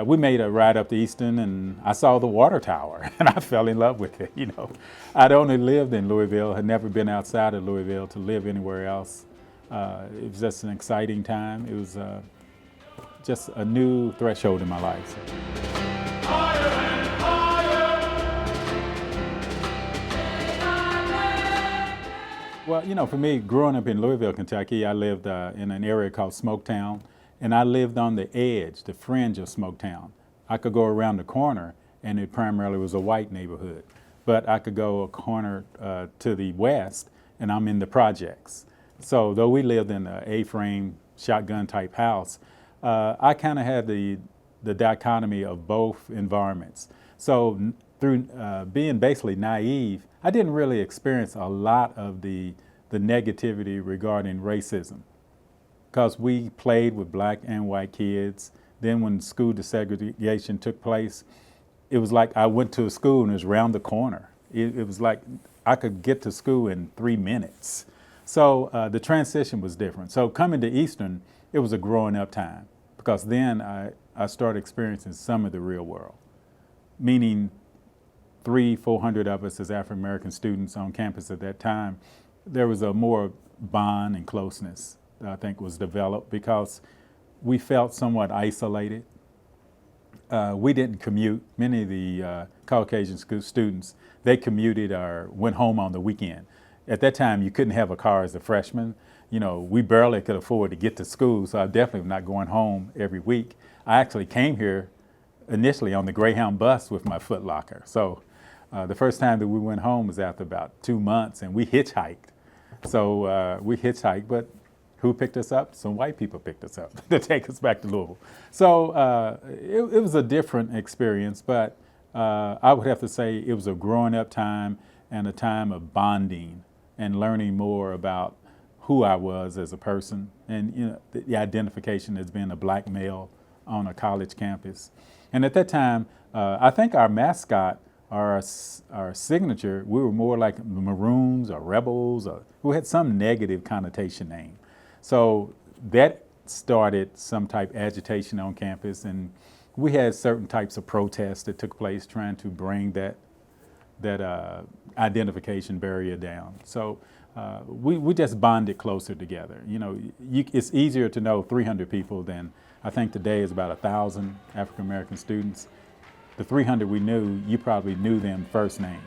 We made a ride up to Easton, and I saw the water tower, and I fell in love with it. I'd only lived in Louisville, had never been outside of Louisville to live anywhere else. It was just an exciting time. It was just a new threshold in my life. Well, for me, growing up in Louisville, Kentucky, I lived in an area called Smoketown, and I lived on the edge, the fringe of Smoketown. I could go around the corner, and it primarily was a white neighborhood. But I could go a corner to the west, and I'm in the projects. So though we lived in an A-frame shotgun type house, I kind of had the dichotomy of both environments. So through being basically naive, I didn't really experience a lot of the negativity regarding racism, because we played with black and white kids. Then when school desegregation took place, it was like I went to a school and it was around the corner. It was like I could get to school in 3 minutes. So the transition was different. So coming to Eastern, it was a growing up time, because then I started experiencing some of the real world, meaning 300-400 of us as African-American students on campus at that time. There was a more bond and closeness that I think was developed because we felt somewhat isolated. We didn't commute. Many of the Caucasian students, they commuted or went home on the weekend. At that time, you couldn't have a car as a freshman. We barely could afford to get to school, so I definitely was not going home every week. I actually came here initially on the Greyhound bus with my Foot Locker. So the first time that we went home was after about 2 months, and we hitchhiked. So we hitchhiked, but who picked us up? Some white people picked us up to take us back to Louisville. So it was a different experience, but I would have to say it was a growing up time and a time of bonding and learning more about who I was as a person, and the identification as being a black male on a college campus. And at that time, I think our mascot, our signature, we were more like Maroons or Rebels, or we had some negative connotation name. So that started some type of agitation on campus, and we had certain types of protests that took place trying to bring that identification barrier down. So we just bonded closer together. It's easier to know 300 people than I think today is about 1,000 African American students. The 300 we knew, you probably knew them first name.